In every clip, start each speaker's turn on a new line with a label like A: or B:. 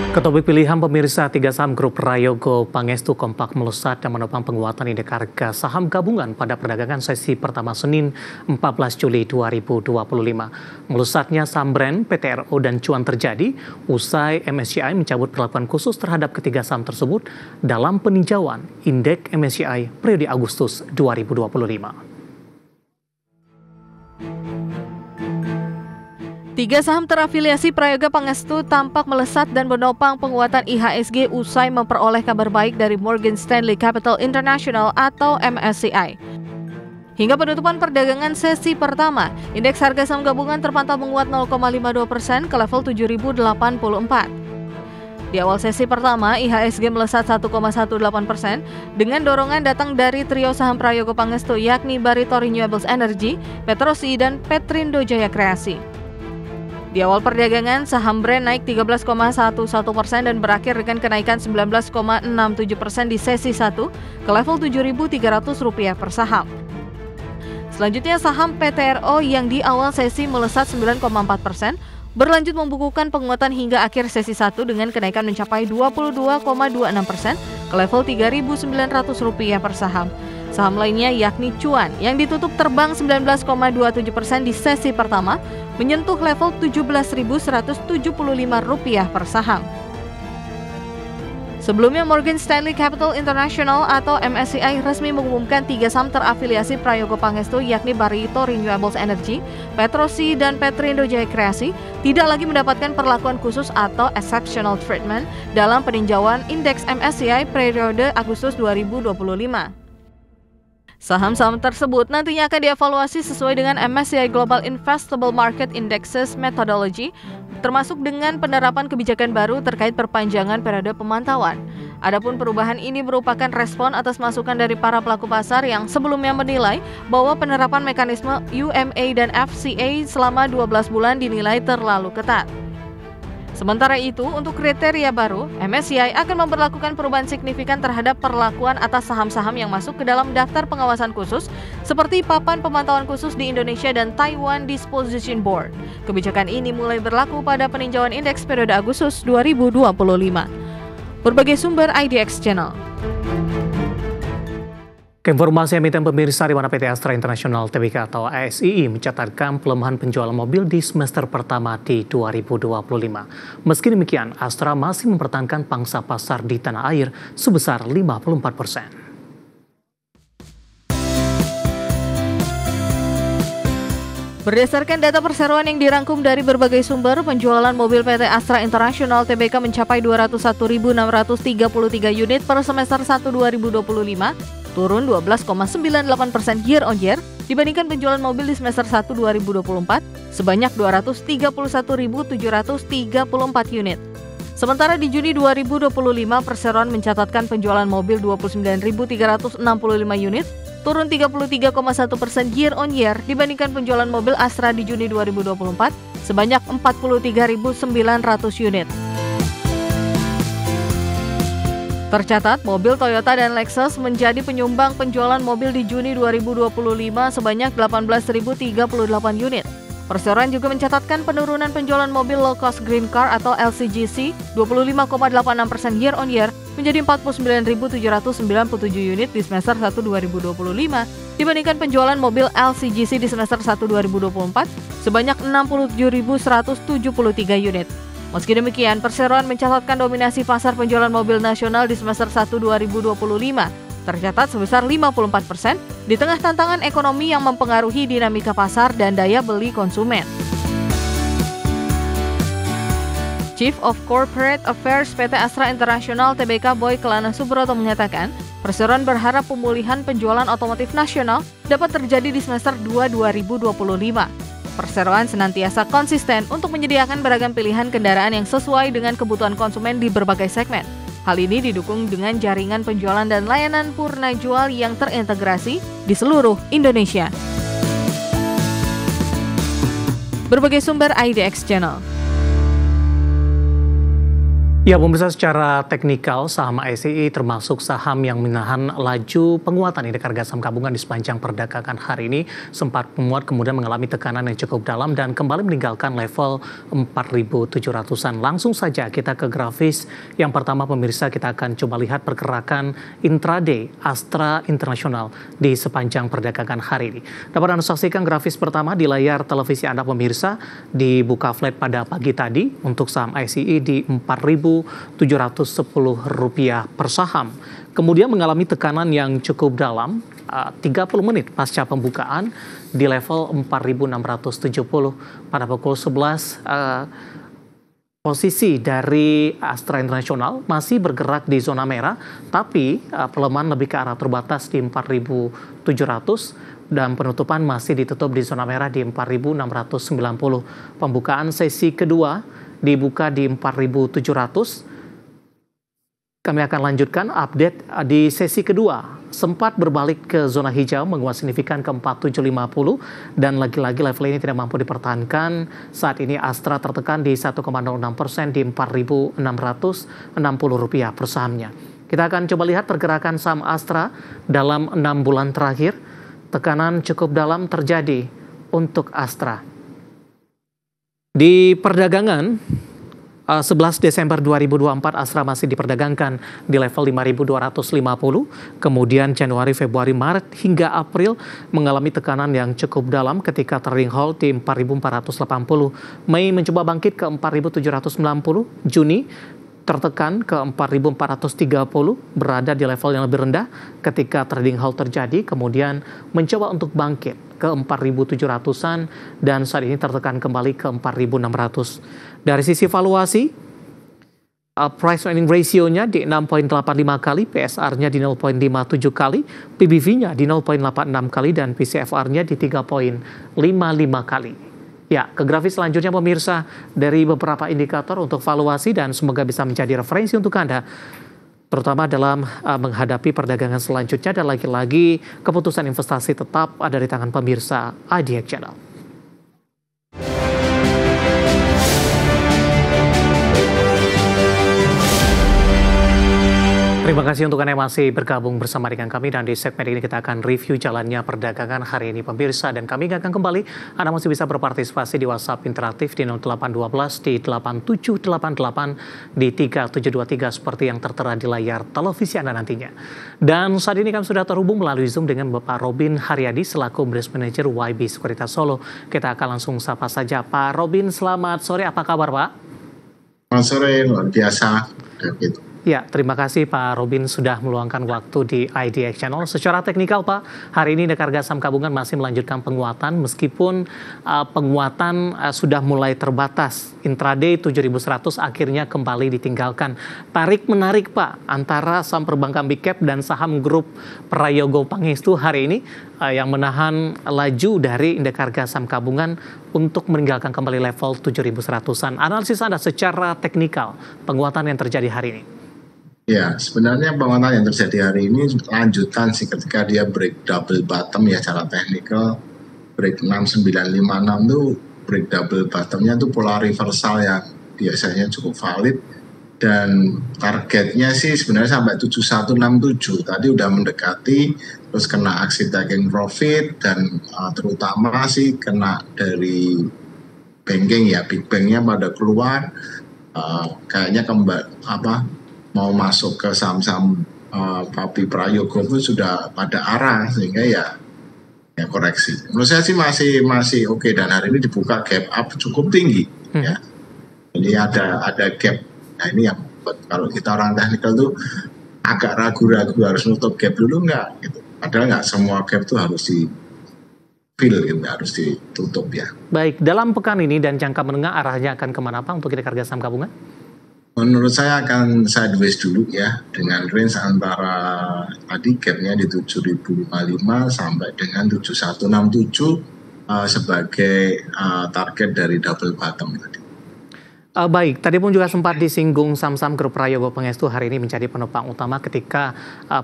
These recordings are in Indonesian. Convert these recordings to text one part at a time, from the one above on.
A: Ketopik pilihan pemirsa, 3 saham grup Prayogo Pangestu kompak melesat dan menopang penguatan indeks harga saham gabungan pada perdagangan sesi pertama Senin 14 Juli 2025. Melesatnya saham brand, PTRO dan Cuan terjadi usai MSCI mencabut perlakuan khusus terhadap ketiga saham tersebut dalam peninjauan indeks MSCI periode Agustus 2025.
B: 3 saham terafiliasi Prayogo Pangestu tampak melesat dan menopang penguatan IHSG usai memperoleh kabar baik dari Morgan Stanley Capital International atau MSCI. Hingga penutupan perdagangan sesi pertama, indeks harga saham gabungan terpantau menguat 0,52% ke level 7.084. Di awal sesi pertama, IHSG melesat 1,18% dengan dorongan datang dari trio saham Prayogo Pangestu yakni Barito Renewables Energy, Petrosi, dan Petrindo Jaya Kreasi. Di awal perdagangan, saham brand naik 13,11% dan berakhir dengan kenaikan 19,67% di sesi 1 ke level Rp7.300 per saham. Selanjutnya, saham PTRO yang di awal sesi melesat 9,4% berlanjut membukukan penguatan hingga akhir sesi 1 dengan kenaikan mencapai 22,26% ke level Rp3.900 per saham. Saham lainnya yakni Cuan yang ditutup terbang 19,27% di sesi pertama menyentuh level Rp17.175 per saham. Sebelumnya Morgan Stanley Capital International atau MSCI resmi mengumumkan 3 saham terafiliasi Prayogo Pangestu yakni Barito Renewables Energy, Petrosi, dan Petrindo Jaya Kreasi tidak lagi mendapatkan perlakuan khusus atau exceptional treatment dalam peninjauan indeks MSCI periode Agustus 2025. Saham-saham tersebut nantinya akan dievaluasi sesuai dengan MSCI Global Investable Market Indexes Methodology, termasuk dengan penerapan kebijakan baru terkait perpanjangan periode pemantauan. Adapun perubahan ini merupakan respon atas masukan dari para pelaku pasar yang sebelumnya menilai bahwa penerapan mekanisme UMA dan FCA selama 12 bulan dinilai terlalu ketat. Sementara itu, untuk kriteria baru, MSCI akan memberlakukan perubahan signifikan terhadap perlakuan atas saham-saham yang masuk ke dalam daftar pengawasan khusus seperti Papan Pemantauan Khusus di Indonesia dan Taiwan Disposition Board. Kebijakan ini mulai berlaku pada peninjauan indeks periode Agustus 2025. Berbagai sumber IDX Channel.
A: Informasi emiten pemirsa di mana PT Astra International Tbk atau ASII mencatatkan pelemahan penjualan mobil di semester pertama di 2025. Meski demikian, Astra masih mempertahankan pangsa pasar di tanah air sebesar 54%.
B: Berdasarkan data perseroan yang dirangkum dari berbagai sumber, penjualan mobil PT Astra International Tbk mencapai 201.633 unit per semester 1 2025, turun 12,98% year on year dibandingkan penjualan mobil di semester 1 2024 sebanyak 231.734 unit. Sementara di Juni 2025, perseroan mencatatkan penjualan mobil 29.365 unit, turun 33,1% year on year dibandingkan penjualan mobil Astra di Juni 2024 sebanyak 43.900 unit. Tercatat, mobil Toyota dan Lexus menjadi penyumbang penjualan mobil di Juni 2025 sebanyak 18.038 unit. Perseroan juga mencatatkan penurunan penjualan mobil low cost green car atau LCGC 25,86% year on year menjadi 49.797 unit di semester 1 2025 dibandingkan penjualan mobil LCGC di semester 1 2024 sebanyak 67.173 unit. Meski demikian, perseroan mencatatkan dominasi pasar penjualan mobil nasional di semester 1 2025 tercatat sebesar 54% di tengah tantangan ekonomi yang mempengaruhi dinamika pasar dan daya beli konsumen. Chief of Corporate Affairs PT Astra International Tbk Boy Kelana Subroto menyatakan, perseroan berharap pemulihan penjualan otomotif nasional dapat terjadi di semester 2 2025. Perseroan senantiasa konsisten untuk menyediakan beragam pilihan kendaraan yang sesuai dengan kebutuhan konsumen di berbagai segmen. Hal ini didukung dengan jaringan penjualan dan layanan purna jual yang terintegrasi di seluruh Indonesia. Berbagai sumber IDX Channel.
A: Ya, pemirsa, secara teknikal saham ASEI termasuk saham yang menahan laju penguatan indeks harga saham gabungan di sepanjang perdagangan hari ini, sempat menguat kemudian mengalami tekanan yang cukup dalam dan kembali meninggalkan level 4.700-an. Langsung saja kita ke grafis. Yang pertama, pemirsa, kita akan coba lihat pergerakan intraday Astra International di sepanjang perdagangan hari ini. Dapat Anda saksikan grafis pertama di layar televisi Anda, pemirsa, dibuka flat pada pagi tadi untuk saham ASEI di Rp4.710 per saham. Kemudian mengalami tekanan yang cukup dalam 30 menit pasca pembukaan di level 4.670 pada pukul 11. Posisi dari Astra International masih bergerak di zona merah, tapi pelemahan lebih ke arah terbatas di 4.700 dan penutupan masih ditutup di zona merah di 4.690. Pembukaan sesi kedua dibuka di 4.700. Kami akan lanjutkan update di sesi kedua. Sempat berbalik ke zona hijau, menguat signifikan ke 4.750 dan lagi-lagi level ini tidak mampu dipertahankan. Saat ini Astra tertekan di 1,06% di Rp4.660 per sahamnya. Kita akan coba lihat pergerakan saham Astra dalam 6 bulan terakhir. Tekanan cukup dalam terjadi untuk Astra. Di perdagangan 11 Desember 2024 Astra masih diperdagangkan di level 5.250, kemudian Januari, Februari, Maret hingga April mengalami tekanan yang cukup dalam ketika trading halt di 4.480. Mei mencoba bangkit ke 4.790, Juni tertekan ke 4.430, berada di level yang lebih rendah ketika trading halt terjadi, kemudian mencoba untuk bangkit ke 4.700-an dan saat ini tertekan kembali ke 4.600. Dari sisi valuasi, price earning ratio-nya di 6.85 kali, PSR-nya di 0.57 kali, PBV-nya di 0.86 kali, dan PCFR-nya di 3.55 kali. Ya, ke grafis selanjutnya, pemirsa, dari beberapa indikator untuk valuasi dan semoga bisa menjadi referensi untuk Anda, terutama dalam menghadapi perdagangan selanjutnya, dan lagi-lagi keputusan investasi tetap ada di tangan pemirsa IDX Channel. Terima kasih untuk Anda yang masih bergabung bersama dengan kami, dan di segmen ini kita akan review jalannya perdagangan hari ini, pemirsa, dan kami akan kembali. Anda masih bisa berpartisipasi di WhatsApp interaktif di 0812 di 8788 di 3723 seperti yang tertera di layar televisi Anda nantinya. Dan saat ini kami sudah terhubung melalui Zoom dengan Bapak Robin Haryadi selaku Business Manager YB Sekuritas Solo. Kita akan langsung sapa saja. Pak Robin, selamat sore, apa kabar Pak?
C: Selamat sore, luar biasa. Gitu.
A: Ya, terima kasih Pak Robin sudah meluangkan waktu di IDX Channel. Secara teknikal Pak, hari ini indeks harga saham gabungan masih melanjutkan penguatan meskipun penguatan sudah mulai terbatas. Intraday 7.100 akhirnya kembali ditinggalkan. Tarik-menarik Pak antara saham perbankan Big Cap dan saham grup Prayogo Pangestu hari ini yang menahan laju dari indeks harga saham gabungan untuk meninggalkan kembali level 7.100-an. Analisis Anda secara teknikal penguatan yang terjadi hari ini?
C: Ya, sebenarnya penguatan yang terjadi hari ini lanjutan sih ketika dia break double bottom ya, secara teknikal break 6956 tuh break double bottomnya tuh pola reversal yang biasanya cukup valid, dan targetnya sih sebenarnya sampai 7167 tadi udah mendekati, terus kena aksi taking profit dan terutama sih kena dari banking ya, big banknya pada keluar, kayaknya mau masuk ke saham-saham Papi Prayogo pun sudah pada arah, sehingga ya koreksi. Menurut saya sih masih oke, dan hari ini dibuka gap up cukup tinggi ya. Jadi ada gap. Nah ini yang kalau kita orang teknikal tuh agak ragu-ragu harus nutup gap dulu nggak gitu. Padahal nggak semua gap tuh harus di fill gitu, harus ditutup ya.
A: Baik, dalam pekan ini dan jangka menengah arahnya akan kemana Pak untuk indeks harga saham gabungan?
C: Menurut saya akan sideways dulu ya, dengan range antara tadi gapnya di 7.055 sampai dengan 7167 sebagai target dari double bottom tadi.
A: Baik, tadi pun juga sempat disinggung saham-saham grup Prayogo Pangestu hari ini menjadi penopang utama ketika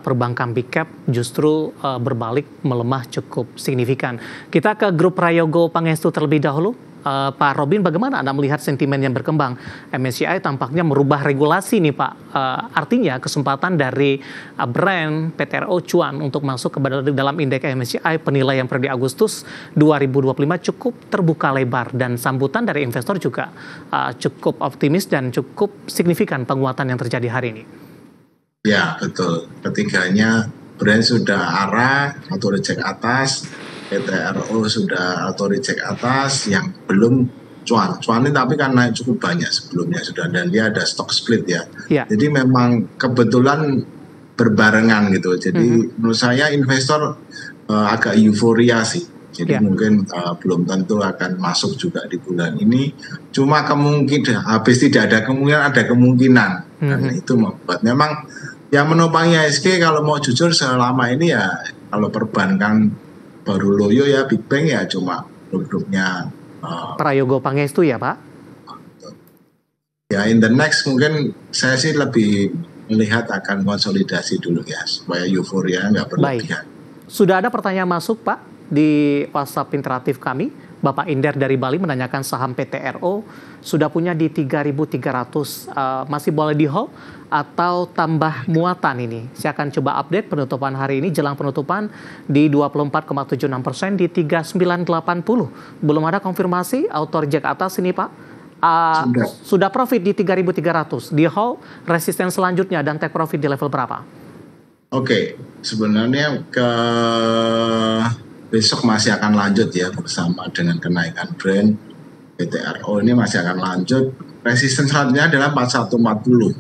A: perbankan Big Cap justru berbalik melemah cukup signifikan. Kita ke grup Prayogo Pangestu terlebih dahulu. Pak Robin, bagaimana Anda melihat sentimen yang berkembang? MSCI tampaknya merubah regulasi nih Pak. Artinya kesempatan dari brand PTRO Cuan untuk masuk ke dalam indeks MSCI penilaian periode Agustus 2025 cukup terbuka lebar, dan sambutan dari investor juga cukup optimis dan cukup signifikan penguatan yang terjadi hari ini.
C: Ya, betul. Ketiganya brand sudah arah atau reject atas, PTRO sudah atau reject atas, yang belum cuan ini tapi kan naik cukup banyak sebelumnya sudah, dan dia ada stock split ya. Jadi memang kebetulan berbarengan gitu. Jadi menurut saya investor agak euforia sih. Jadi mungkin belum tentu akan masuk juga di bulan ini. Cuma kemungkinan habis tidak ada kemungkinan. Karena itu membuat memang yang menopang IHSG kalau mau jujur selama ini ya, kalau perbankan baru loyo ya, Big Bank ya cuma grupnya
A: Prayogo Pangestu ya Pak?
C: Ya, in the next mungkin saya sih lebih melihat akan konsolidasi dulu ya, supaya euforia nggak berlebihan.
A: Sudah ada pertanyaan masuk Pak di WhatsApp interaktif kami. Bapak Inder dari Bali menanyakan saham PTRO sudah punya di 3.300, masih boleh di hold atau tambah muatan ini? Saya akan coba update penutupan hari ini, jelang penutupan di 24,76% di 3980. Belum ada konfirmasi auto reject atas ini Pak. Sudah profit di 3.300, di hold, resisten selanjutnya dan take profit di level berapa?
C: Oke, sebenarnya besok masih akan lanjut ya, bersama dengan kenaikan brand PTRO ini masih akan lanjut. Resisten selanjutnya adalah 4140.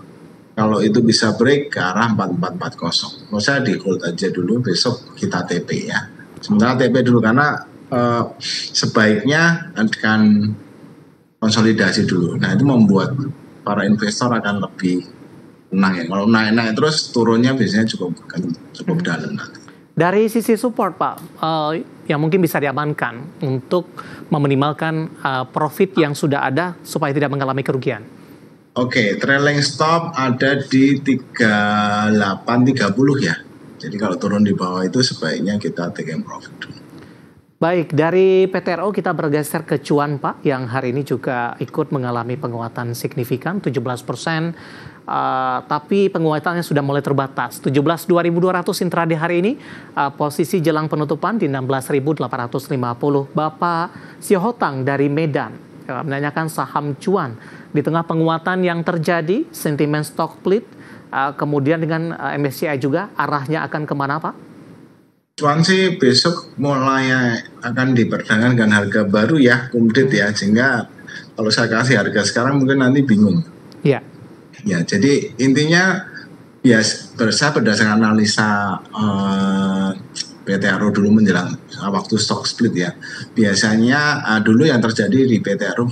C: Kalau itu bisa break ke arah 4440. Menurut saya di hold aja dulu, besok kita TP ya. Sementara TP dulu karena sebaiknya akan konsolidasi dulu. Nah, itu membuat para investor akan lebih tenang ya. Kalau naik-naik terus, turunnya biasanya cukup dalam nanti.
A: Dari sisi support Pak, yang mungkin bisa diamankan untuk meminimalkan profit yang sudah ada supaya tidak mengalami kerugian.
C: Oke, trailing stop ada di 3830 ya. Jadi kalau turun di bawah itu sebaiknya kita taking profit dulu.
A: Baik, dari PTRO kita bergeser ke Cuan Pak, yang hari ini juga ikut mengalami penguatan signifikan 17%. Tapi penguatannya sudah mulai terbatas. 17.200 intraday hari ini, posisi jelang penutupan di 16.850. Bapak Siohotang dari Medan menanyakan saham Cuan di tengah penguatan yang terjadi, sentimen stock split, kemudian dengan MSCI juga, arahnya akan kemana Pak?
C: Cuan sih besok mulai akan diperdagangkan harga baru ya, komplit ya, sehingga kalau saya kasih harga sekarang mungkin nanti bingung.
A: Ya.
C: Ya, jadi intinya ya saya berdasarkan analisa PTRO dulu menjelang waktu stock split ya. Biasanya dulu yang terjadi di PTRO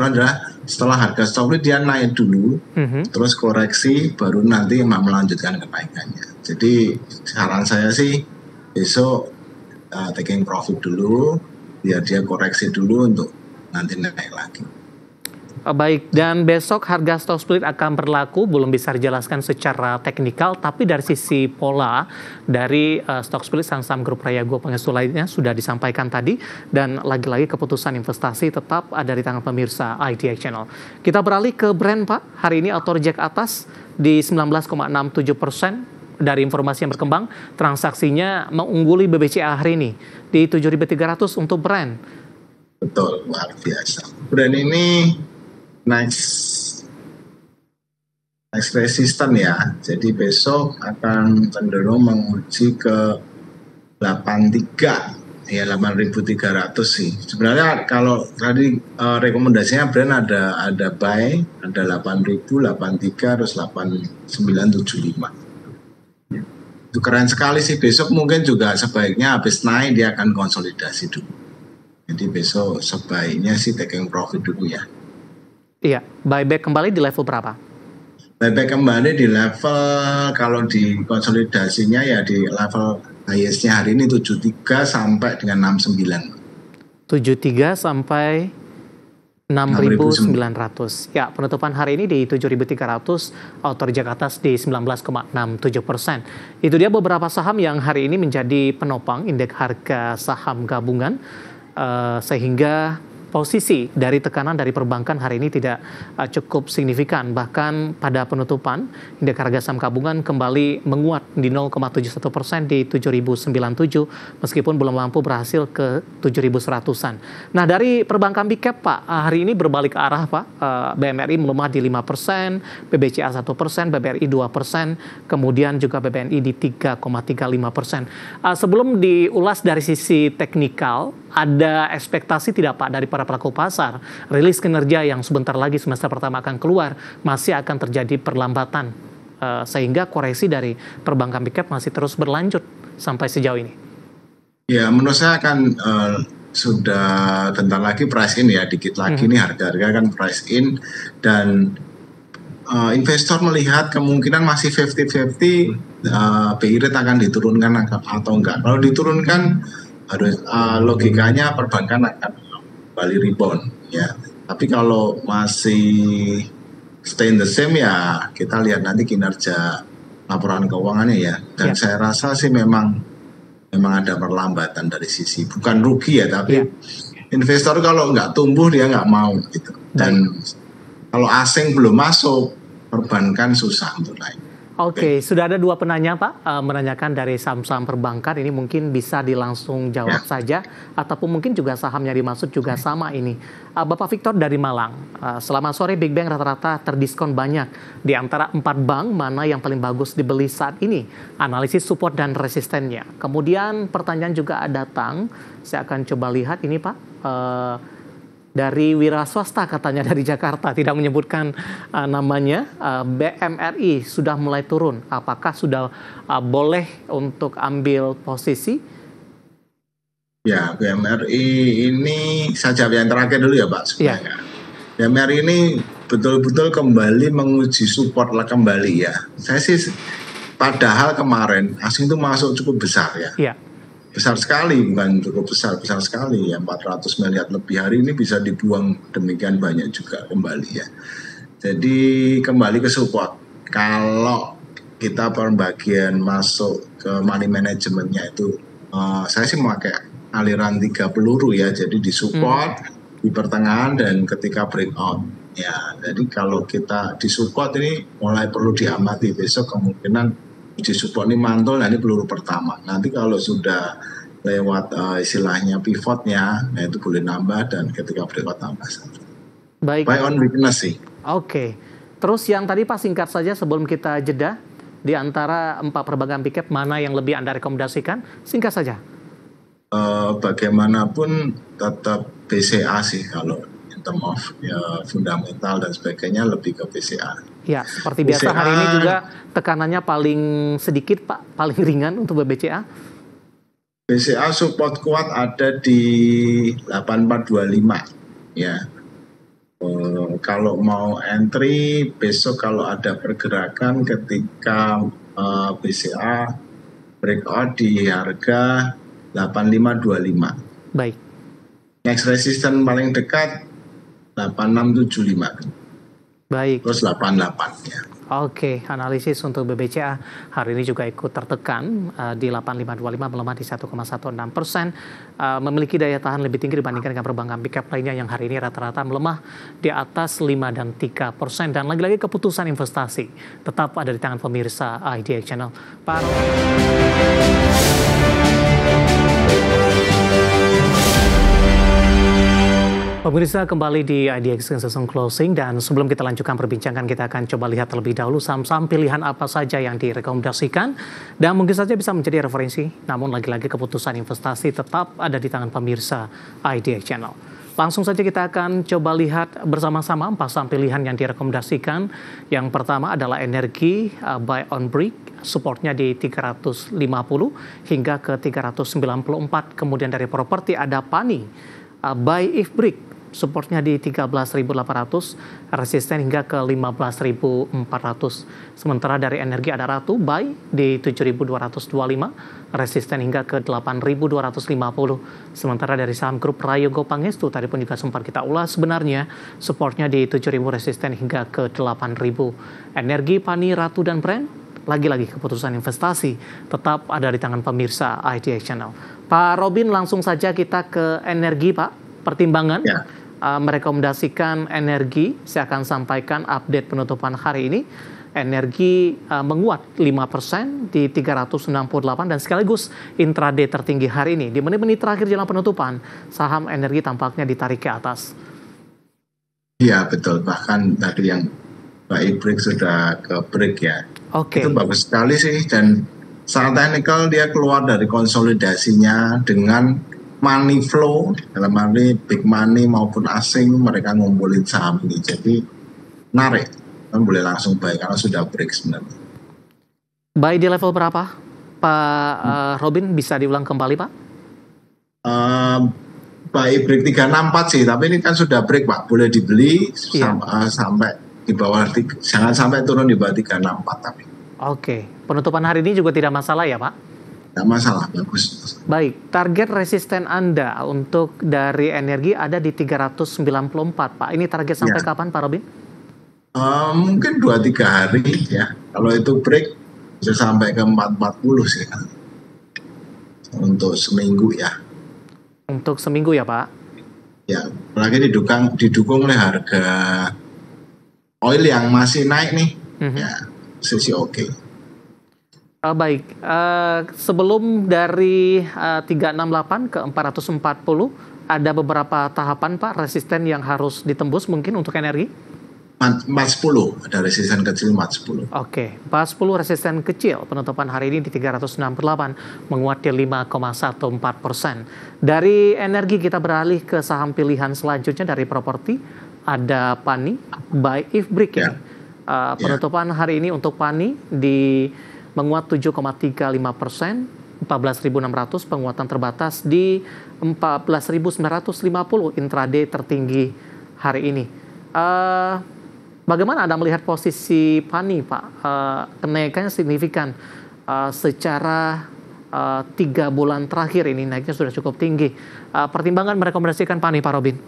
C: adalah setelah harga stock split dia naik dulu, terus koreksi, baru nanti melanjutkan kenaikannya. Jadi saran saya sih besok taking profit dulu, biar dia koreksi dulu untuk nanti naik lagi.
A: Baik, dan besok harga stock split akan berlaku, belum bisa dijelaskan secara teknikal, tapi dari sisi pola dari stock split saham grup Prayogo Pangestu lainnya sudah disampaikan tadi, dan lagi-lagi keputusan investasi tetap ada di tangan pemirsa IDX Channel. Kita beralih ke brand Pak, hari ini auto reject atas di 19,67%. Dari informasi yang berkembang, transaksinya mengungguli BBCA hari ini di 7.300 untuk brand.
C: Betul, luar biasa. Brand ini next resisten ya, jadi besok akan cenderung menguji ke 83 ya, 8.300 sih. Sebenarnya kalau tadi rekomendasinya brand ada buy, ada 8.000, 83, terus 8975. Itu keren sekali sih. Besok mungkin juga sebaiknya habis naik dia akan konsolidasi dulu. Jadi besok sebaiknya sih taking profit dulu ya.
A: Iya, buyback kembali di level berapa?
C: Buyback kembali di level, kalau di konsolidasinya ya di level highest-nya hari ini 73 sampai dengan 69.
A: 73 sampai 6.900. Ya, penutupan hari ini di 7.300, auto reject atas di 19,67%. Itu dia beberapa saham yang hari ini menjadi penopang indeks harga saham gabungan, sehingga posisi dari tekanan dari perbankan hari ini tidak cukup signifikan. Bahkan pada penutupan, indeks harga saham gabungan kembali menguat di 0,71% di 7.097, meskipun belum mampu berhasil ke 7.100-an. Nah, dari perbankan big cap, Pak, hari ini berbalik arah, Pak. BMRI melemah di 5%, BBCA 1%, BBRI 2%, kemudian juga BBNI di 3,35%. Sebelum diulas dari sisi teknikal, ada ekspektasi tidak Pak dari para pelaku pasar? Rilis kinerja yang sebentar lagi semester pertama akan keluar, masih akan terjadi perlambatan, sehingga koreksi dari perbankan big cap masih terus berlanjut sampai sejauh ini.
C: Ya, menurut saya akan sudah bentar lagi price in ya, dikit lagi nih harga-harga kan price in, dan investor melihat kemungkinan masih 50-50 BI rate akan diturunkan atau enggak. Kalau diturunkan harus logikanya perbankan akan kembali rebound ya. Tapi kalau masih stay in the same ya kita lihat nanti kinerja laporan keuangannya ya. Dan saya rasa sih memang ada perlambatan dari sisi, bukan rugi ya, tapi investor kalau nggak tumbuh dia nggak mau gitu. Dan kalau asing belum masuk, perbankan susah untuk naik.
A: Oke, sudah ada dua penanya Pak, menanyakan dari saham-saham perbankan, ini mungkin bisa dilangsung jawab saja, ataupun mungkin juga sahamnya dimaksud juga sama ini. Bapak Victor dari Malang, selamat sore, Big Bang rata-rata terdiskon banyak. Di antara 4 bank, mana yang paling bagus dibeli saat ini? Analisis support dan resistennya. Kemudian pertanyaan juga datang, saya akan coba lihat ini Pak. Dari wira swasta katanya dari Jakarta, tidak menyebutkan namanya. BMRI sudah mulai turun, apakah sudah boleh untuk ambil posisi?
C: Ya, BMRI ini saja yang terakhir dulu ya Pak sebenarnya. BMRI ini betul-betul kembali menguji support lah kembali ya. Saya sih padahal kemarin asing itu masuk cukup besar ya. Besar sekali, bukan cukup besar sekali ya, 400 miliar lebih. Hari ini bisa dibuang demikian banyak juga kembali ya. Jadi kembali ke support. Kalau kita pembagian masuk ke money managementnya itu, saya sih memakai aliran 3 peluru ya. Jadi di support, di pertengahan, dan ketika breakout ya. Jadi kalau kita di support ini mulai perlu diamati, besok kemungkinan di support ini mantul, nah ini peluru pertama. Nanti kalau sudah lewat istilahnya pivotnya, nah itu boleh nambah, dan ketika breakout tambah.
A: Baik.
C: Buy on weakness sih.
A: Oke. Terus yang tadi Pak singkat saja sebelum kita jeda, di antara 4 perbankan big cap mana yang lebih Anda rekomendasikan? Singkat saja.
C: Bagaimanapun tetap BCA sih kalau in term of fundamental dan sebagainya, lebih ke BCA.
A: Ya, seperti biasa hari ini juga tekanannya paling sedikit Pak, paling ringan untuk BBCA.
C: BCA support kuat ada di 8425 ya. Kalau mau entry besok kalau ada pergerakan ketika BCA breakout di harga 8525.
A: Baik.
C: Next resistance paling dekat 8675.
A: Baik.
C: Terus 88 ya.
A: Oke, analisis untuk BBCA hari ini juga ikut tertekan di 8525, melemah di 1,16%, memiliki daya tahan lebih tinggi dibandingkan dengan perbankan big cap lainnya yang hari ini rata-rata melemah di atas 5 dan 3%. Dan lagi-lagi keputusan investasi tetap ada di tangan pemirsa IDX Channel. Pak Pemirsa, kembali di IDX Season Closing, dan sebelum kita lanjutkan perbincangan, kita akan coba lihat terlebih dahulu saham-saham pilihan apa saja yang direkomendasikan dan mungkin saja bisa menjadi referensi. Namun lagi-lagi keputusan investasi tetap ada di tangan pemirsa IDX Channel. Langsung saja kita akan coba lihat bersama-sama 4 saham pilihan yang direkomendasikan. Yang pertama adalah energi, buy on break, supportnya di 350 hingga ke 394. Kemudian dari properti ada PANI, buy if break, supportnya di 13.800, resisten hingga ke 15.400. Sementara dari energi ada Ratu, buy di 7.225, resisten hingga ke 8.250. Sementara dari saham grup Prayogo Pangestu, tadi pun juga sempat kita ulas sebenarnya, supportnya di 7.000, resisten hingga ke 8.000. Energi, PANI, Ratu, dan Brand, lagi-lagi keputusan investasi tetap ada di tangan pemirsa IDX Channel. Pak Robin, langsung saja kita ke energi Pak, pertimbangan. merekomendasikan energi. Saya akan sampaikan update penutupan hari ini. Energi menguat 5% di 368 dan sekaligus intraday tertinggi hari ini. Di menit-menit terakhir jelang penutupan, saham energi tampaknya ditarik ke atas.
C: Iya betul, bahkan tadi yang Pak Ibrik sudah ke break ya.
A: Oke.
C: Itu bagus sekali sih, dan secara teknikal dia keluar dari konsolidasinya dengan money flow, dalam arti big money maupun asing mereka ngumpulin saham ini. Jadi narik. Kan boleh langsung buy karena sudah break sebenarnya.
A: Buy di level berapa, Pak Robin? Bisa diulang kembali, Pak?
C: Buy break 364 sih, tapi ini kan sudah break, Pak. Boleh dibeli sampai di bawah, jangan sampai turun di bawah 364 tapi.
A: Oke, penutupan hari ini juga tidak masalah ya, Pak?
C: Tidak masalah, bagus.
A: Baik, target resisten Anda untuk dari energi ada di 394, Pak. Ini target sampai kapan, Pak Robin?
C: Mungkin 2-3 hari ya. Kalau itu break bisa sampai ke 440 sih untuk seminggu ya.
A: Untuk seminggu ya, Pak?
C: Ya, apalagi didukung oleh harga oil yang masih naik nih. Ya, sisi oke.
A: Baik, sebelum dari 368 ke 440 ada beberapa tahapan, Pak, resisten yang harus ditembus mungkin untuk energi?
C: 410, ada resisten kecil 410.
A: Oke, 410 resisten kecil penutupan hari ini di 368 menguat di 5,14%. Dari energi kita beralih ke saham pilihan selanjutnya dari properti, ada PANI by Ifbrik ini. Penutupan hari ini untuk PANI di menguat 7,35%, 14.600, penguatan terbatas di 14.950 intraday tertinggi hari ini. Bagaimana Anda melihat posisi PANI, Pak? Kenaikannya signifikan secara 3 bulan terakhir ini naiknya sudah cukup tinggi. Pertimbangan merekomendasikan PANI, Pak Robin?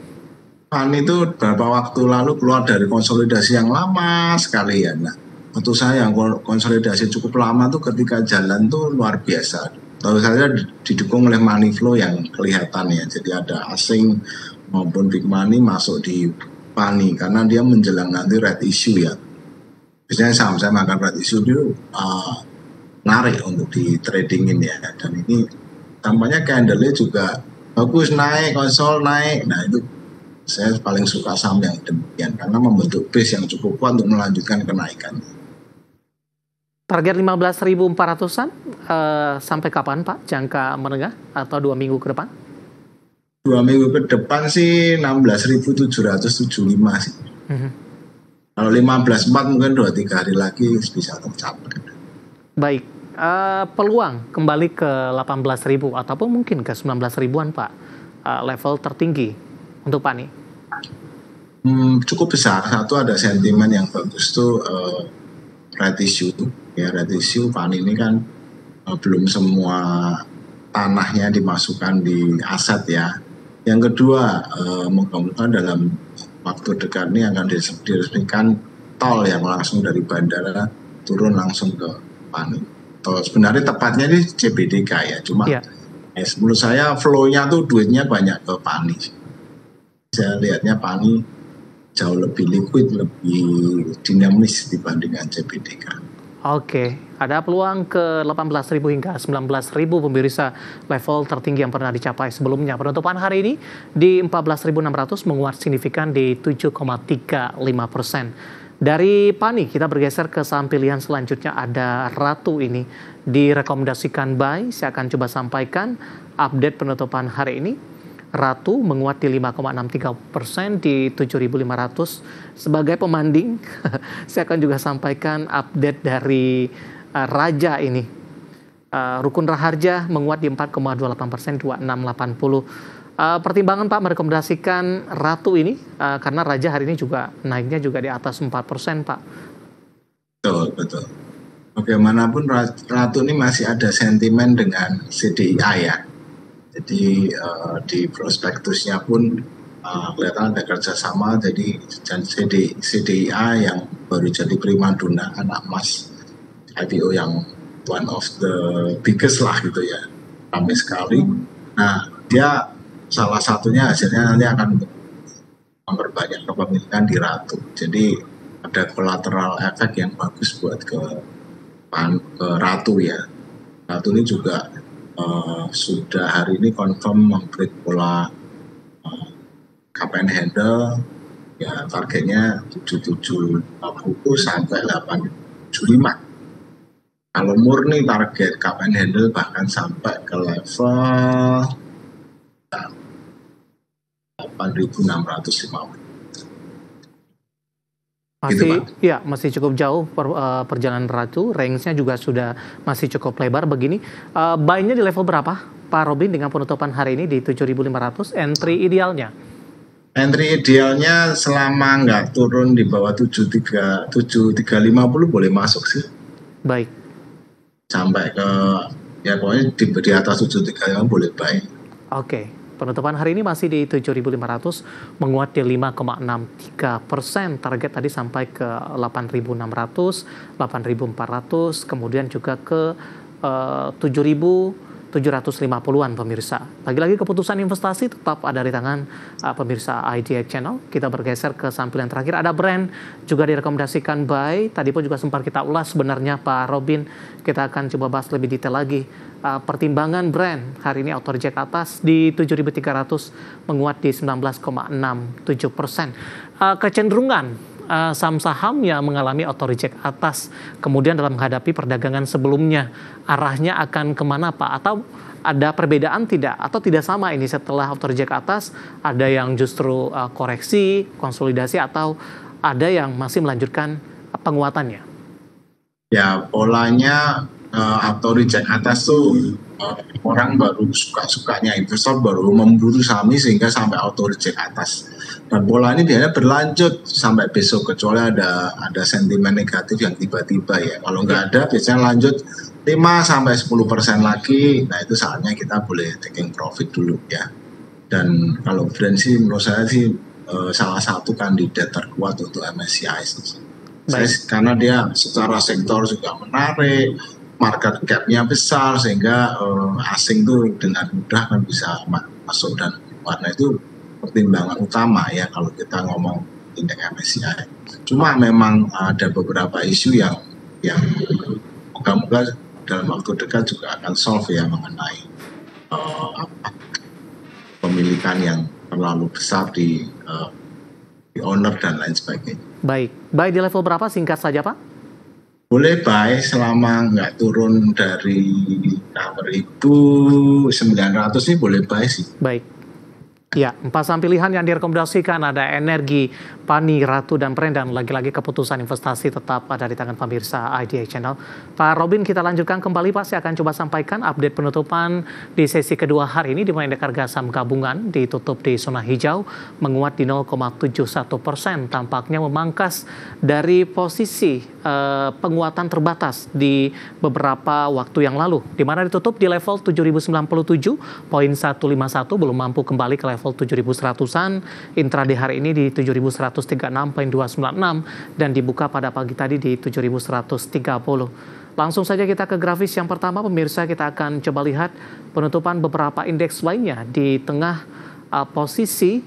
C: PANI itu beberapa waktu lalu keluar dari konsolidasi yang lama sekali ya. Nah, untuk saya yang konsolidasi cukup lama tuh ketika jalan tuh luar biasa. Lalu saya didukung oleh money flow yang kelihatan ya. Jadi ada asing maupun big money masuk di PANI karena dia menjelang nanti red issue ya. Biasanya saham saya makan red issue itu narik untuk di tradingin ya. Dan ini tampaknya candle-nya juga bagus, naik, konsol naik. Nah itu saya paling suka saham yang demikian karena membentuk base yang cukup kuat untuk melanjutkan kenaikan.
A: Target 15.400-an sampai kapan, Pak? Jangka menengah atau 2 minggu ke depan?
C: 2 minggu ke depan sih 16.775 sih. Kalau 15.4 mungkin 2-3 hari lagi bisa tercapai.
A: Baik, peluang kembali ke 18.000 ataupun mungkin ke 19.000-an, Pak, level tertinggi untuk PANI?
C: Cukup besar. Satu, ada sentimen yang bagus tuh red issue. Ya, red issue PANI ini kan belum semua tanahnya dimasukkan di aset ya. Yang kedua, mudah-mudahan dalam waktu dekat ini akan diresmikan tol yang langsung dari bandara turun langsung ke PANI. Tol sebenarnya tepatnya di CBDK ya, cuma menurut saya flow-nya tuh duitnya banyak ke PANI. Saya lihatnya PANI jauh lebih liquid, lebih dinamis dibandingkan CBDK.
A: Oke, ada peluang ke 18.000 hingga 19.000 pemirsa, level tertinggi yang pernah dicapai sebelumnya. Penutupan hari ini di 14.600 menguat signifikan di 7,35%. Dari PANI kita bergeser ke saham pilihan selanjutnya, ada Ratu ini direkomendasikan buy. Saya akan coba sampaikan update penutupan hari ini. Ratu menguat di 5,63% di 7.500 sebagai pemanding. Saya akan juga sampaikan update dari Raja ini. Rukun Raharja menguat di 4,28%, 2680. Pertimbangan Pak merekomendasikan Ratu ini karena Raja hari ini juga naiknya juga di atas 4%, Pak.
C: Betul. Bagaimanapun Ratu ini masih ada sentimen dengan CDIA ya. Jadi di prospektusnya pun kelihatan ada kerjasama. Jadi CDIA yang baru jadi primadona anak emas IPO yang one of the biggest lah gitu ya, ramai sekali. Nah dia salah satunya hasilnya nanti akan memperbanyak kepemilikan di Ratu. Jadi ada collateral efek yang bagus buat ke Ratu ya. Ratu ini juga sudah hari ini confirm membreak pola cup and handle ya, targetnya 7750 sampai 875. Kalau murni target cup and handle bahkan sampai ke level 8.650.
A: Masih, ya, masih cukup jauh perjalanan Ratu, range-nya juga sudah masih cukup lebar begini. Buy-nya di level berapa, Pak Robin, dengan penutupan hari ini di 7.500, entry idealnya?
C: Entry idealnya selama nggak turun di bawah 7350 boleh masuk sih.
A: Baik.
C: Sampai ke, ya pokoknya di atas 735 boleh buy.
A: Oke. Penutupan hari ini masih di 7.500, menguat di 5,63%. Target tadi sampai ke 8.600, 8.400, kemudian juga ke 7.750-an pemirsa. Lagi-lagi keputusan investasi tetap ada di tangan pemirsa IDX Channel. Kita bergeser ke sampel yang terakhir. Ada brand juga direkomendasikan buy. Tadi pun juga sempat kita ulas sebenarnya Pak Robin. Kita akan coba bahas lebih detail lagi. Pertimbangan brand hari ini auto reject atas di 7.300, menguat di 19,67%. Kecenderungan saham-saham yang mengalami auto reject atas, kemudian dalam menghadapi perdagangan sebelumnya, arahnya akan kemana Pak? Atau ada perbedaan tidak? Atau tidak sama ini setelah auto reject atas, ada yang justru koreksi, konsolidasi, atau ada yang masih melanjutkan penguatannya?
C: Ya, polanya auto reject atas tuh orang baru suka-sukanya, investor baru memburu saham sehingga sampai auto reject atas. Dan pola ini biasanya berlanjut sampai besok, kecuali ada sentimen negatif yang tiba-tiba ya. Kalau nggak ada, biasanya lanjut 5-10% lagi. Nah itu saatnya kita boleh taking profit dulu ya. Dan kalau brand sih menurut saya sih salah satu kandidat terkuat untuk MSCI. Karena dia secara sektor juga menarik, market cap-nya besar, sehingga asing tuh dengan mudah kan bisa masuk dan warna itu pertimbangan utama ya kalau kita ngomong indeks MSCI. Cuma memang ada beberapa isu yang moga-moga dalam waktu dekat juga akan solve ya, mengenai pemilikan yang terlalu besar di owner dan lain sebagainya.
A: Baik, buy di level berapa singkat saja Pak?
C: Boleh buy selama nggak turun dari 6.900 sih, boleh buy sih.
A: Baik. Ya, 4 saham pilihan yang direkomendasikan ada Energi, Pani, Ratu, dan Brand. Dan lagi-lagi keputusan investasi tetap ada di tangan pemirsa IDX Channel. Pak Robin, kita lanjutkan kembali Pak. Saya akan coba sampaikan update penutupan di sesi kedua hari ini, di mana indeks harga saham gabungan ditutup di zona hijau, menguat di 0,71%. Tampaknya memangkas dari posisi penguatan terbatas di beberapa waktu yang lalu, di mana ditutup di level 7.097.151, belum mampu kembali ke level 7.100-an. Intraday hari ini di 7.136.296 dan dibuka pada pagi tadi di 7.130. Langsung saja kita ke grafis yang pertama pemirsa. Kita akan coba lihat penutupan beberapa indeks lainnya di tengah posisi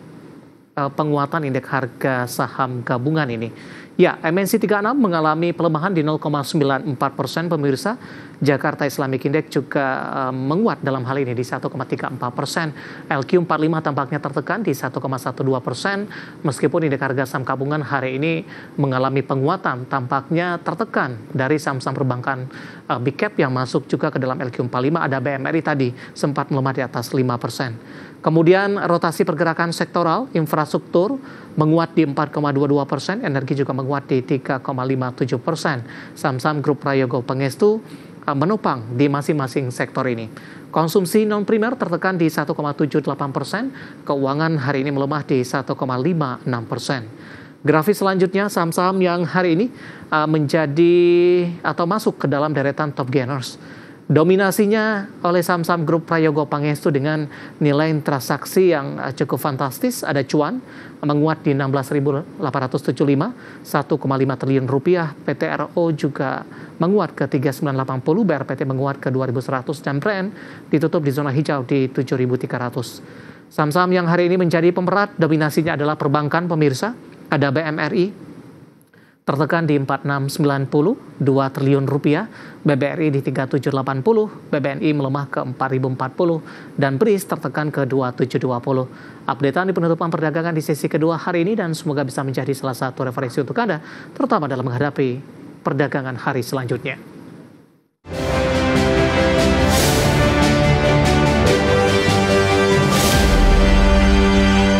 A: penguatan indeks harga saham gabungan ini. Ya, MNC 36 mengalami pelemahan di 0,94% pemirsa. Jakarta Islamic Index juga menguat dalam hal ini di 1,34%. LQ45 tampaknya tertekan di 1,12%. Meskipun indeks harga saham gabungan hari ini mengalami penguatan, tampaknya tertekan dari saham-saham perbankan big cap yang masuk juga ke dalam LQ45. Ada BMRI tadi sempat melemah di atas 5%. Kemudian rotasi pergerakan sektoral, infrastruktur menguat di 4,22%, energi juga menguat di 3,57%. Saham-saham grup Prayogo Pangestu menopang di masing-masing sektor ini. Konsumsi non-primer tertekan di 1,78%, keuangan hari ini melemah di 1,56%. Grafis selanjutnya saham-saham yang hari ini menjadi atau masuk ke dalam deretan top gainers. Dominasinya oleh saham-saham grup Prayogo Pangestu dengan nilai transaksi yang cukup fantastis. Ada Cuan menguat di 16.875, 1,5 triliun rupiah. PTRO juga menguat ke 3.980, BRPT menguat ke 2.100, dan Brand ditutup di zona hijau di 7.300. Saham-saham yang hari ini menjadi pemerat dominasinya adalah perbankan pemirsa. Ada BMRI tertekan di 4690, 2 triliun rupiah, BBRI di 3780, BBNI melemah ke 4040, dan BRIS tertekan ke 2720. Updatean di penutupan perdagangan di sesi kedua hari ini dan semoga bisa menjadi salah satu referensi untuk Anda, terutama dalam menghadapi perdagangan hari selanjutnya.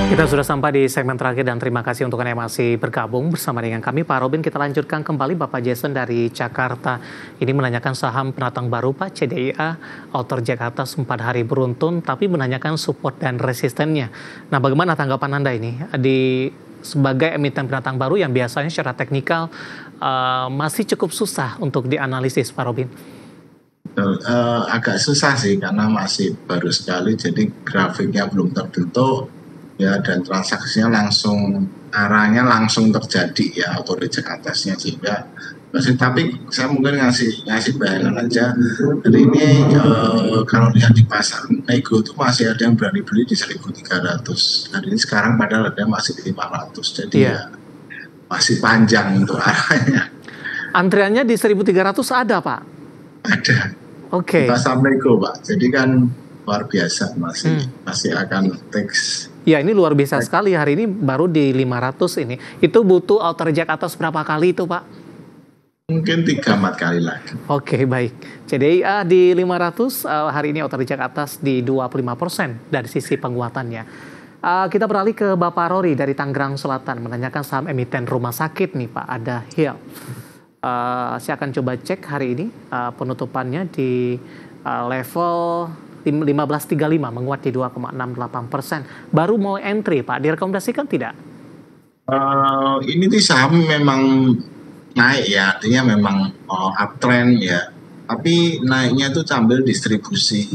A: Kita sudah sampai di segmen terakhir dan terima kasih untuk Anda yang masih bergabung bersama dengan kami. Pak Robin, kita lanjutkan kembali. Bapak Jason dari Jakarta ini menanyakan saham pendatang baru Pak, CDIA, Autor Jakarta 4 hari beruntun, tapi menanyakan support dan resistennya. Nah, bagaimana tanggapan Anda ini sebagai emiten pendatang baru yang biasanya secara teknikal masih cukup susah untuk dianalisis, Pak Robin?
C: Agak susah sih karena masih baru sekali, jadi grafiknya belum terbentuk. Ya, dan transaksinya arahnya langsung terjadi ya, auto reject atasnya, sehingga tapi saya mungkin ngasih bayangan aja. Jadi ini kalau lihat di pasar nego itu masih ada yang berani beli di 1.300. Hari ini sekarang padahal ada masih di 500. Jadi ya masih panjang untuk arahnya.
A: Antriannya di 1.300 ada, Pak?
C: Ada.
A: Oke.
C: Di pasar nego, Pak. Jadi kan luar biasa, masih akan teks.
A: Ya, ini luar biasa sekali. Hari ini baru di 500 ini. Itu butuh auto reject atas berapa kali itu, Pak?
C: Mungkin 3-4 kali lagi.
A: Oke, baik. CDIA di 500, hari ini auto reject atas di 25% dari sisi penguatannya. Kita beralih ke Bapak Rory dari Tangerang Selatan, menanyakan saham emiten rumah sakit nih, Pak. Ada Hill. Saya akan coba cek hari ini penutupannya di level 1535, menguat di 2,68%. Baru mau entry, Pak. Direkomendasikan tidak?
C: Ini di saham memang naik ya, artinya memang uptrend ya. Tapi naiknya itu sambil distribusi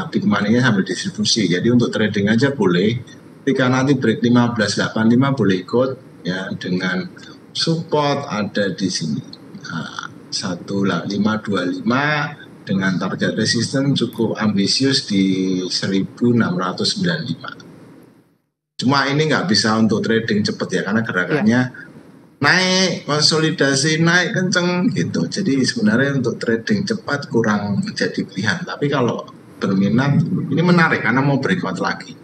C: big money-nya sambil distribusi. Jadi untuk trading aja boleh. Ketika nanti break 1585 boleh ikut ya, dengan support ada di sini. 1525 dengan target resisten cukup ambisius di 1695. Cuma ini nggak bisa untuk trading cepat ya, karena gerakannya naik, konsolidasi, naik kenceng gitu. Jadi sebenarnya untuk trading cepat kurang menjadi pilihan. Tapi kalau berminat, ini menarik karena mau breakout lagi.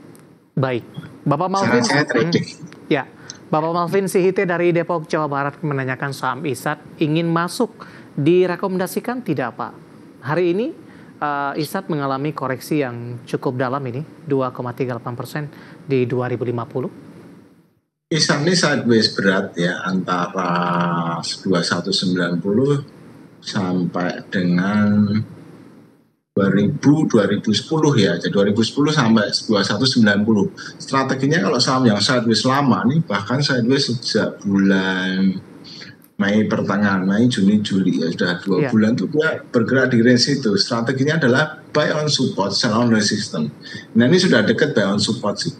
A: Baik, Bapak Malvin.
C: Saya trading.
A: Ya, Bapak Malvin Sihite dari Depok, Jawa Barat menanyakan saham ISAT ingin masuk, direkomendasikan tidak, Pak? Hari ini ISAT mengalami koreksi yang cukup dalam ini, 2,38% di 2050.
C: ISAT ini sideways berat ya, antara 2190 sampai dengan 2010 ya, jadi 2010 sampai 2190. Strateginya kalau saham yang sideways lama nih, bahkan sideways sejak bulan Mei, pertengahan Mei, Juni, Juli ya, sudah 2 bulan tuh dia bergerak di range itu. Strateginya adalah buy on support, sell on resistance. Nah ini sudah dekat buy on support sih.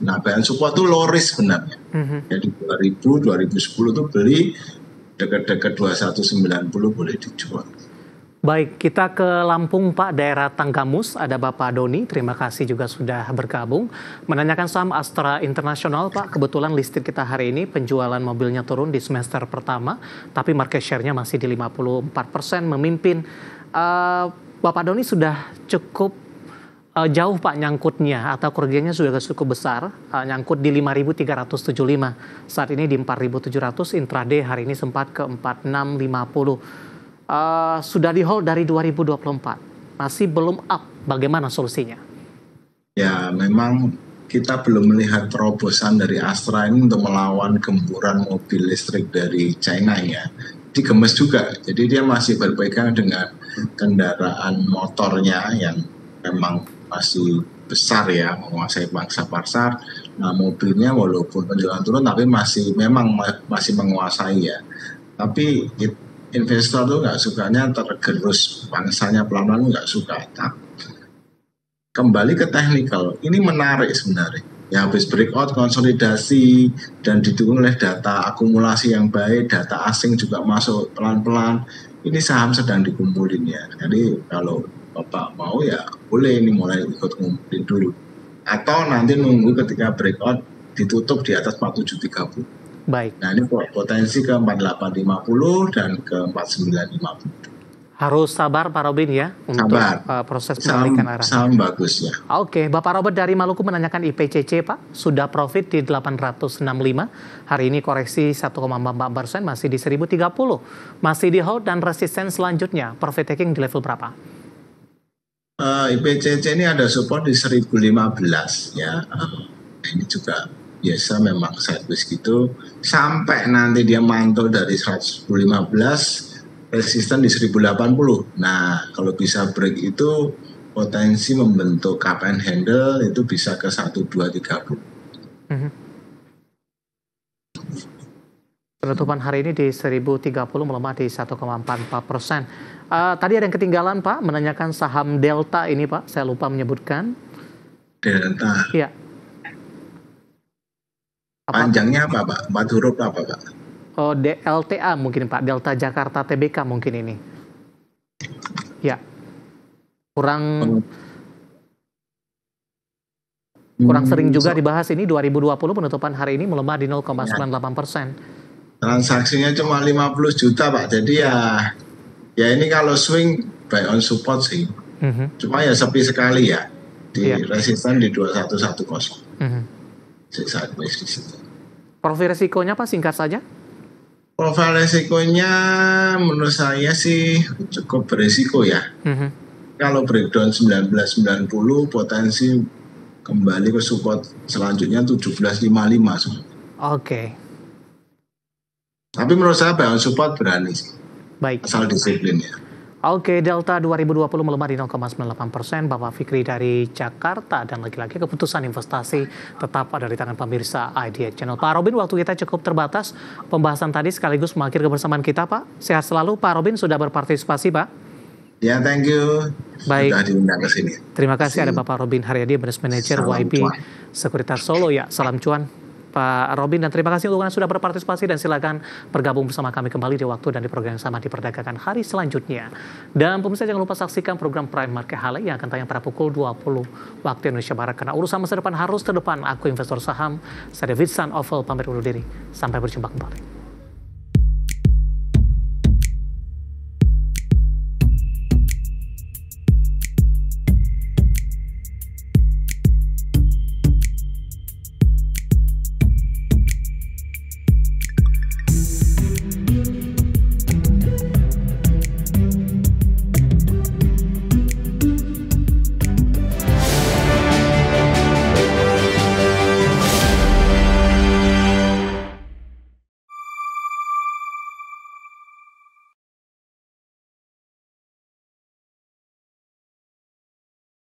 C: Nah buy on support itu low risk sebenarnya. Jadi 2010 tuh beli, dekat-dekat 2190 boleh dijual.
A: Baik, kita ke Lampung, Pak, daerah Tanggamus. Ada Bapak Doni, terima kasih juga sudah bergabung. Menanyakan saham Astra International, Pak. Kebetulan listrik kita hari ini penjualan mobilnya turun di semester pertama, tapi market share-nya masih di 54%, memimpin. Bapak Doni sudah cukup jauh, Pak, nyangkutnya, atau kerugiannya sudah cukup besar, nyangkut di 5.375. Saat ini di 4.700, intraday hari ini sempat ke 4.650. Sudah di hold dari 2024, masih belum up. Bagaimana solusinya?
C: Ya, memang kita belum melihat terobosan dari Astra ini untuk melawan gempuran mobil listrik dari China ya. Digemes juga, jadi dia masih berpegang dengan kendaraan motornya yang memang masih besar ya, menguasai pangsa pasar. Nah, mobilnya walaupun penjualan turun, tapi masih menguasai ya. Tapi investor tuh nggak sukanya tergerus, pangsanya pelan-pelan nggak suka. Nah, kembali ke technical, ini menarik sebenarnya. Ya habis breakout, konsolidasi, dan didukung oleh data akumulasi yang baik, data asing juga masuk pelan-pelan. Ini saham sedang dikumpulin ya. Jadi kalau Bapak mau ya boleh ini mulai ikut ngumpulin dulu. Atau nanti nunggu ketika breakout ditutup di atas 4730.
A: Baik.
C: Nah ini potensi ke 4850 dan ke 4950.
A: Harus sabar Pak Robin ya untuk proses pembalikan arah.
C: Saham bagus ya.
A: Oke, Bapak Robert dari Maluku menanyakan IPCC Pak, sudah profit di 865, hari ini koreksi 1,44%, masih di 1030, masih di hold dan resisten selanjutnya, profit taking di level berapa?
C: IPCC ini ada support di 1015 ya, ini juga biasa memang sideways gitu, sampai nanti dia mantul dari 115, resisten di 1080. Nah, kalau bisa break itu potensi membentuk cup and handle itu bisa ke 1230.
A: Penutupan hari ini di 1030 melemah di 1,44%. Tadi ada yang ketinggalan Pak, menanyakan saham Delta ini Pak, saya lupa menyebutkan.
C: Delta.
A: Iya.
C: Panjangnya apa Pak? 4 huruf apa Pak?
A: Oh, DLTA mungkin Pak, Delta Jakarta Tbk mungkin ini. Ya, kurang sering juga dibahas ini. 2020 penutupan hari ini melemah di 0,98%.
C: Transaksinya cuma 50 juta Pak, jadi ya ini kalau swing buy on support sih. Cuma ya sepi sekali ya di resisten di 2110. Sideways di situ.
A: Profil resikonya Pak singkat saja?
C: Profil resikonya menurut saya sih cukup beresiko ya. Kalau breakdown 1990 potensi kembali ke support selanjutnya 1755.
A: Oke.
C: Tapi menurut saya buy on support berani sih.
A: Baik.
C: Asal disiplin ya.
A: Oke, Delta 2020 melemah di 0,98%. Bapak Fikri dari Jakarta, dan lagi-lagi keputusan investasi tetap ada di tangan pemirsa IDX Channel. Pak Robin, waktu kita cukup terbatas. Pembahasan tadi sekaligus mengakhiri kebersamaan kita, Pak. Sehat selalu, Pak Robin sudah berpartisipasi, Pak.
C: Ya, thank you.
A: Baik.
C: Sudah diundang ke sini.
A: Terima kasih ada Bapak Robin Haryadi, Business Manager YB Sekuritas Solo. Ya, salam cuan Pak Robin, dan terima kasih untuk Anda sudah berpartisipasi, dan silakan bergabung bersama kami kembali di waktu dan di program yang sama di perdagangan hari selanjutnya. Dan pemirsa jangan lupa saksikan program Prime Market Highlight yang akan tayang pada pukul 20 waktu Indonesia Barat, karena urusan masa depan harus terdepan. Aku investor saham, saya David San Oval pamit undur diri. Sampai berjumpa kembali.